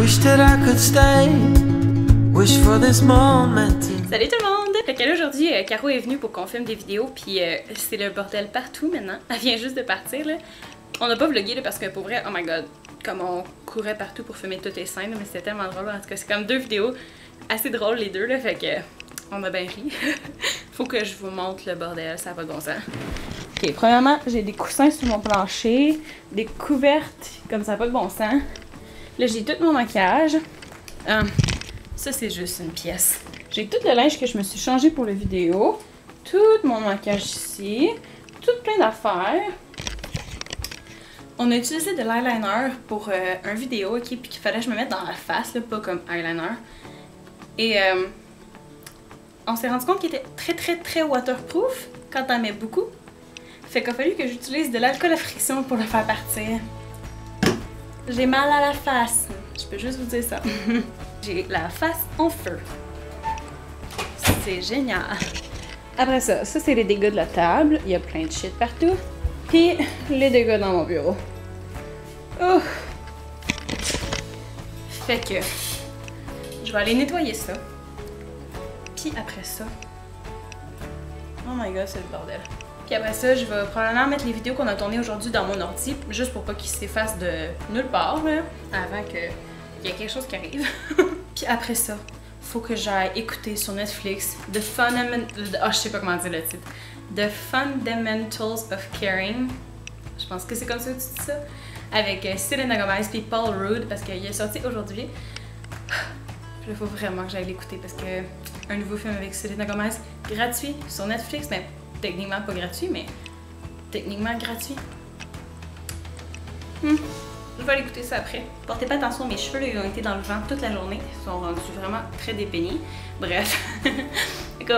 Wish that I could stay. Wish for this moment. Salut tout le monde! Fait que là aujourd'hui, Caro est venue pour qu'on filme des vidéos, puis c'est le bordel partout maintenant. Elle vient juste de partir là. On n'a pas vlogué là parce que pour vrai, oh my god, comme on courait partout pour filmer toutes les scènes, mais c'était tellement drôle. En tout cas, c'est comme deux vidéos assez drôles les deux là, fait que on a bien ri. Faut que je vous montre le bordel, ça n'a pas de bon sens. Ok, premièrement, j'ai des coussins sur mon plancher, des couvertes comme ça n'a pas de bon sens. Là, j'ai tout mon maquillage. Ça, c'est juste une pièce. J'ai tout le linge que je me suis changé pour la vidéo. Tout mon maquillage ici. Tout plein d'affaires. On a utilisé de l'eyeliner pour un vidéo, ok, puis qu'il fallait que je me mette dans la face, là, pas comme eyeliner. Et on s'est rendu compte qu'il était très waterproof quand t'en mets beaucoup. Fait qu'il a fallu que j'utilise de l'alcool à friction pour le faire partir. J'ai mal à la face. Je peux juste vous dire ça. J'ai la face en feu. C'est génial. Après ça, c'est les dégâts de la table. Il y a plein de shit partout. Puis les dégâts dans mon bureau. Ouf. Fait que je vais aller nettoyer ça. Puis après ça, oh my god, c'est le bordel. Puis après ça, je vais probablement mettre les vidéos qu'on a tournées aujourd'hui dans mon ordi, juste pour pas qu'ils s'effacent de nulle part, là, avant qu'il y ait quelque chose qui arrive. Puis après ça, faut que j'aille écouter sur Netflix je sais pas comment dire le titre. The Fundamentals of Caring. Je pense que c'est comme ça que tu dis ça. Avec Selena Gomez puis Paul Rudd, parce qu'il est sorti aujourd'hui. Puis il faut vraiment que j'aille l'écouter parce que un nouveau film avec Selena Gomez, gratuit sur Netflix, mais techniquement pas gratuit, mais techniquement gratuit. Je vais aller écouter ça après. Portez pas attention, mes cheveux là, ils ont été dans le vent toute la journée. Ils sont rendus vraiment très dépeignés. Bref.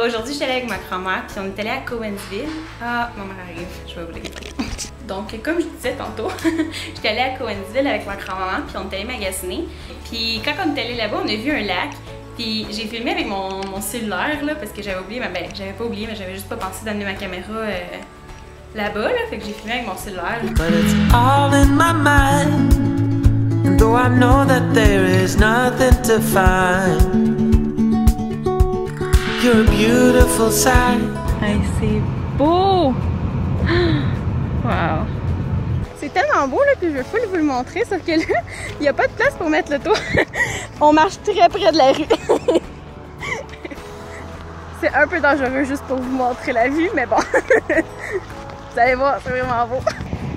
Aujourd'hui, j'étais allée avec ma grand-mère, puis on est allé à Cowansville. Ah, ma mère arrive, je vais vous l'expliquer. Donc, comme je disais tantôt, j'étais allée à Cowansville avec ma grand-maman, puis on est allé magasiner. Puis quand on est allé là-bas, on a vu un lac. Puis j'ai filmé avec mon cellulaire, là, parce que j'avais oublié, ben j'avais pas oublié, mais j'avais juste pas pensé d'amener ma caméra là-bas, là, fait que j'ai filmé avec mon cellulaire. But it's all in my mind. And though I know that there is nothing to find, you're a beautiful sight. Hey, c'est beau! Wow! C'est tellement beau là que je veux full vous le montrer, sauf que là, il n'y a pas de place pour mettre l'auto. On marche très près de la rue. C'est un peu dangereux juste pour vous montrer la vue, mais bon. Vous allez voir, c'est vraiment beau.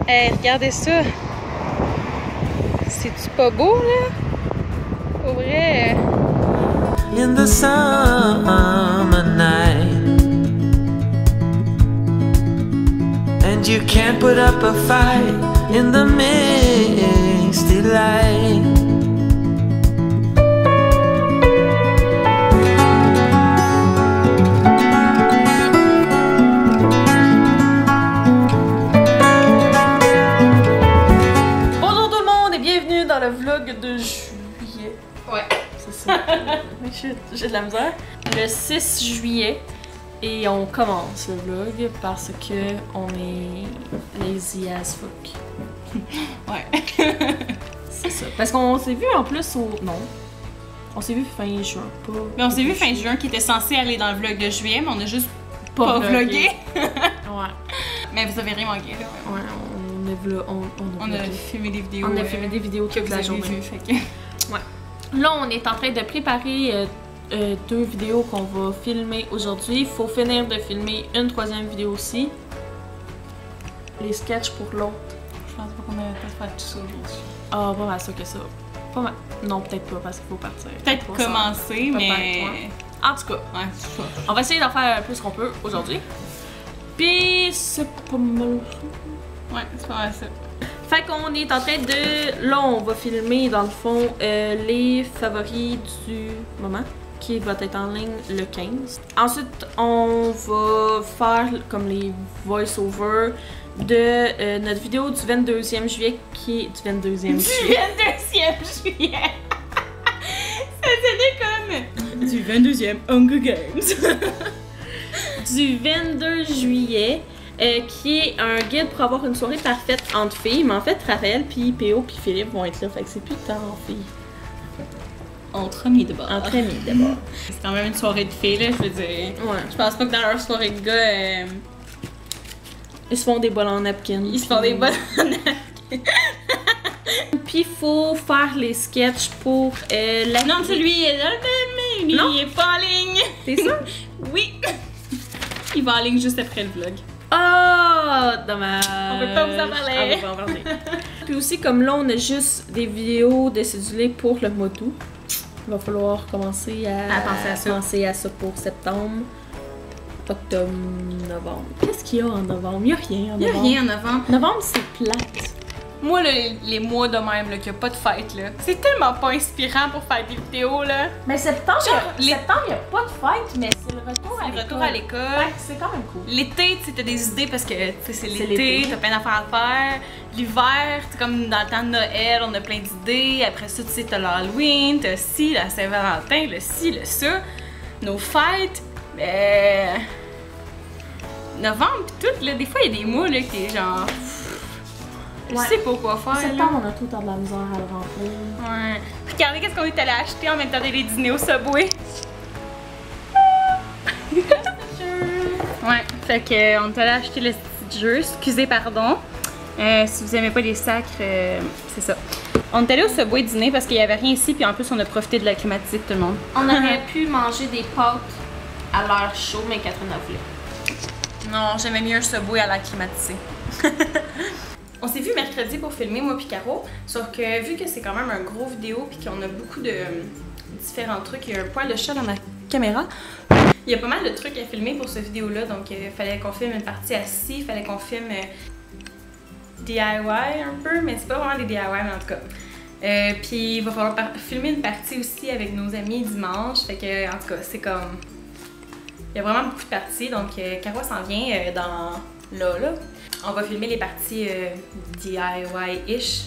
Hey, regardez ça. C'est-tu pas beau là? Pour vrai. In the summer night, and you can't put up a fight in the misty light. Bonjour tout le monde et bienvenue dans le vlog de juillet. Ouais. C'est ça. J'ai de la misère. Le 6 juillet. Et on commence le vlog parce que on est lazy as fuck. Ouais. C'est ça. Parce qu'on s'est vu en plus au... Non. On s'est vu fin juin, pas... Mais on s'est vu fin juin qui était censé aller dans le vlog de juillet, mais on a juste pas vlogué. Ouais. Mais vous avez rien manqué là. Ouais, On a filmé des vidéos. On a filmé des vidéos que toute vous la avez journée. vues, fait que... Ouais. Là, on est en train de préparer deux vidéos qu'on va filmer aujourd'hui. Il faut finir de filmer une troisième vidéo aussi. Les sketchs pour l'autre. Je pense pas qu'on a le temps de faire tout ça aujourd'hui. Ah, pas mal ça que ça. Pas mal. Non, peut-être pas parce qu'il faut partir. Peut-être commencer, mais... Ouais. En tout cas, Ouais, c'est ça. on va essayer d'en faire un peu ce qu'on peut aujourd'hui. Puis, c'est pas mal. Ouais, c'est pas mal ça. Fait qu'on est en train de... Là, on va filmer, dans le fond, les favoris du moment, qui va être en ligne le 15. Ensuite, on va faire comme les voice-over de notre vidéo du 22e juillet, qui est... Du 22e juillet. Du 22e juillet! Ça sonnait comme... Du 22e Hunger Games. Du 22 juillet, qui est un guide pour avoir une soirée parfaite entre filles. Mais en fait, Raphaël, puis PO, puis Philippe vont être là. Fait que c'est plus tant en filles. entre amis d'abord. Entre amis d'abord. C'est quand même une soirée de filles, là, je veux dire. Ouais. Je pense pas que dans leur soirée de gars, Ils se font des bols en napkin. ils se font des bonnes. Puis faut faire les sketchs pour la... Non, celui, lui, Non? il est pas en ligne. C'est ça? Oui. Il va en ligne juste après le vlog. Oh, dommage. On peut pas vous en parler. On peut pas en parler. Puis aussi, comme là, on a juste des vidéos de cédulés pour le mois d'août. Il va falloir commencer À penser à ça. Pour septembre, octobre, novembre. Qu'est-ce qu'il y a en novembre? Il y a rien en Il y a novembre. rien en avant. Novembre, c'est plate. Moi, là, les mois de même, là, qu'il n'y a pas de fête, là, c'est tellement pas inspirant pour faire des vidéos, là. Mais septembre, il y a pas de fête, mais c'est le retour C'est le retour à l'école. Ouais, c'est quand même cool. L'été, tu sais, t'as des idées parce que tu sais, c'est C'est l'été, l'été. t'as plein d'affaires à faire. L'hiver, c'est comme dans le temps de Noël, on a plein d'idées. Après ça, tu sais, t'as l'Halloween, t'as ci, la Saint-Valentin, le ci, le ça. Nos fêtes, novembre pis tout, là, des fois, il y a des mois, là, qui est genre... Je Ouais. sais pas quoi faire, là. Septembre, on a tout le temps de la misère à le remplir. Ouais. Regardez qu'est-ce qu'on est allé acheter en même temps d'aller dîner au Subway. Ouais, fait que on est allé acheter le petit jeu. Excusez, pardon. Si vous aimez pas les sacres, c'est ça. On est allé au Subway dîner parce qu'il y avait rien ici, puis en plus on a profité de la climatisée de tout le monde. On aurait pu manger des pâtes à l'air chaud, mais Catherine a voulu. Non, j'aimais mieux un Subway à la climatisée. On s'est vu mercredi pour filmer, moi puis Caro, sauf que vu que c'est quand même un gros vidéo puis qu'on a beaucoup de différents trucs, il y a un poil de chat dans ma caméra, il y a pas mal de trucs à filmer pour cette vidéo-là, donc il fallait qu'on filme une partie assis, il fallait qu'on filme DIY un peu, mais c'est pas vraiment des DIY, mais en tout cas. Puis il va falloir filmer une partie aussi avec nos amis dimanche, fait que en tout cas, c'est comme... Il y a vraiment beaucoup de parties, donc Caro s'en vient dans... là. On va filmer les parties DIY-ish.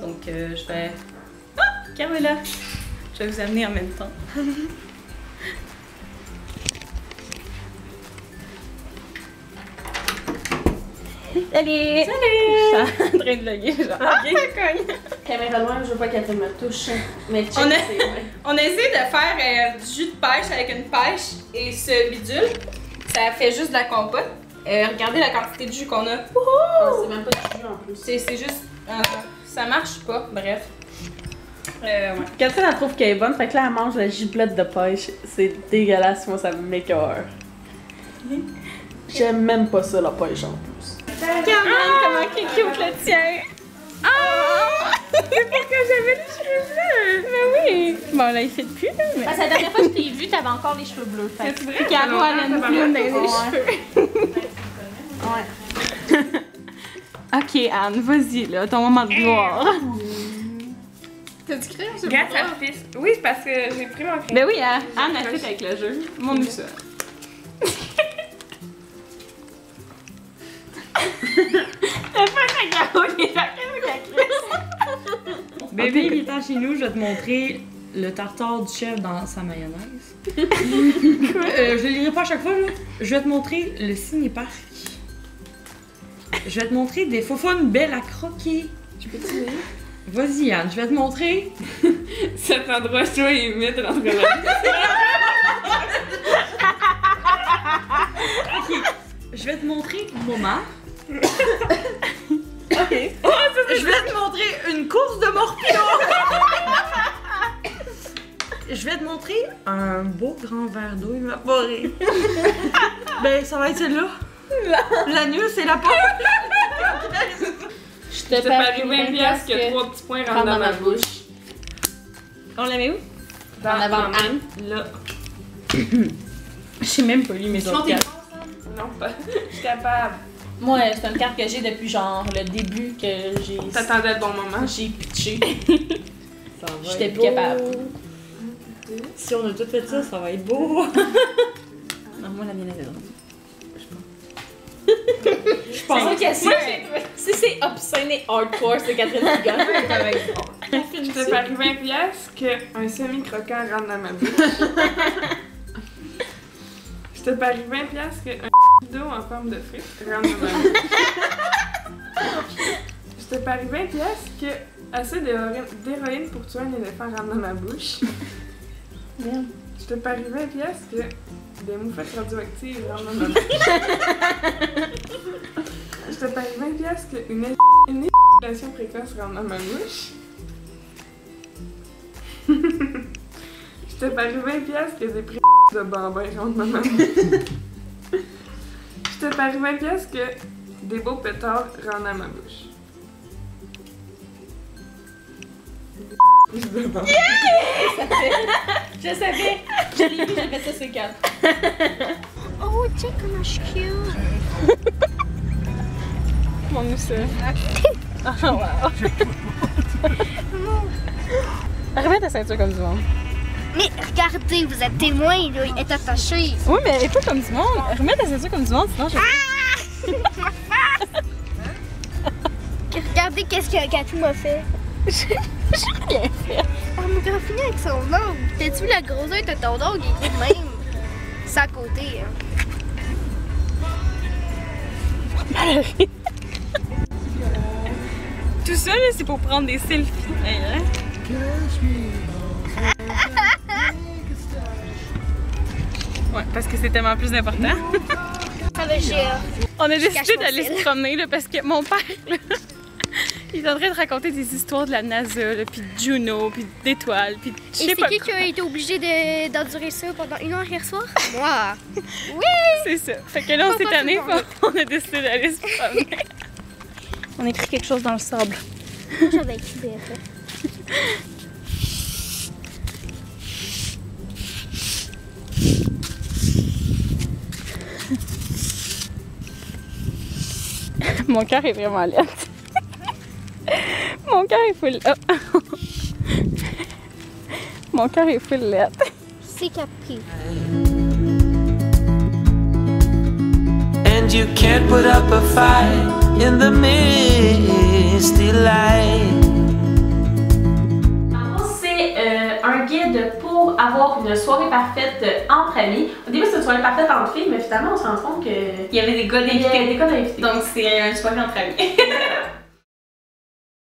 Donc je vais... Ah! Caro est là! Je vais vous amener en même temps. Salut! Salut! Je suis en train de vlogger, genre. Ok, ça cogne! Caméra loin, je veux pas qu'elle me touche. Mais check, On a- c'est vrai. On a essayé de faire du jus de pêche avec une pêche et ce bidule. Ça fait juste de la compote. Regardez la quantité de jus qu'on a. C'est même pas du jus en plus. C'est juste... ça marche pas, bref. Ouais. Catherine, elle trouve qu'elle est bonne, fait que là, elle mange la giblette de pêche. C'est dégueulasse, moi, ça m'écoeure. J'aime même pas ça, la pêche, en plus. Regarde comment il est cute le tien! Ah! C'est pourquoi j'avais les cheveux bleus! Mais oui! Bon là il fait plus là, mais... Parce que la dernière fois que je t'ai vu, t'avais encore les cheveux bleus. Fait que... Puis Caro elle a une plume dans les cheveux. Ouais. Ok Anne, vas-y là, ton moment de gloire. T'as-tu créé un Regarde, ça pisse. Oui, c'est parce que j'ai pris mon crayon. Ben oui, hein? Anne a fait avec le jeu. Montre-nous ça. La fin de Caro, il est Bébé, il est en chez nous, je vais te montrer le tartare du chef dans sa mayonnaise. Je le lirai pas à chaque fois, là. Je vais te montrer le ciné-parc. Je vais te montrer des faufounes belles à croquer. Tu peux te dire? Vas-y, Anne, je vais te montrer cet endroit chaud et humide entre là. Ok, je vais te montrer Moma. Ok. Je vais te montrer une course de morpion. Je vais te montrer un beau grand verre d'eau évaporé. Ben, ça va être celle-là. La nuit, c'est la porte. Je Je te parie 20 piastres que 3 petits points rentrent dans ma bouche. On la met où? Dans avant la Anne. Là. Je sais même pas lu mes autres cartes. Non, pas. Je suis capable. Moi, c'est une carte que j'ai depuis genre le début que j'ai. T'attendais le bon moment. J'ai pitché. Ça va J'étais être plus beau. capable. Si on a tout fait ça, ça va être beau. Non, moi la mienne est drôle. Je pense que si c'est obscène et hardcore, c'est Catherine qui gagne. Je te parie 20 piastres qu'un semi-croquant rentre dans ma bouche. Je te parie 20 piastres qu'un d'eau en forme de frites rentre dans ma bouche. Je te parie 20 piastres que assez d'héroïne pour tuer un éléphant rentre dans ma bouche. Merde. Je te parie 20 piastres que des moufettes radioactives rentrent dans ma bouche. Je te parie 20 piastres qu'une éjaculation précoce rentre dans ma bouche. Je te parie 20 piastres que des prix de bambins rentrent dans ma bouche. Je te parie 20 piastres que des beaux pétards rentrent dans ma bouche. Des de bambins. Je savais! Je l'ai vu, j'ai fait ça sur 4. Oh, check comment je suis cute. Mon mousse. Ah, wow. Remets ta ceinture comme du monde. Mais regardez, vous êtes témoin, là, il est attaché. Oui, mais pas comme du monde. Remets ta ceinture comme du monde, sinon je... Regardez qu'est-ce que Katou m'a fait. J'ai rien fait. Elle m'a graffiné avec son ongle. T'as-tu vu la grosseur de ton ongle? Il est de même. C'est à côté, hein. Tout ça, là, c'est pour prendre des selfies. Hein? Ouais, parce que c'est tellement plus important. Ça va gérer. On a décidé cache mon d'aller sel. se promener là, parce que mon père, là, il est en train de raconter des histoires de la NASA, là, puis de Juno, puis d'étoiles, puis de je Et sais c'est pas qui quoi. a été obligé d'endurer ça pendant 1 heure hier soir? Moi. C'est ça. Fait que là, on s'est tanné, on a décidé d'aller se promener. On a écrit quelque chose dans le sable. Moi, j'avais écrit des faits. Mon cœur est vraiment laid. Mon cœur est full... Oh. Mon cœur est full laid. C'est capri. And you can't put up a fight in the misty light. C'est un guide pour avoir une soirée parfaite entre amis. Au début, c'était une soirée parfaite entre filles, mais finalement, on se rend compte que Il y avait des gars il y a d'invités. des cas d'invités. Donc, c'est une soirée entre amis.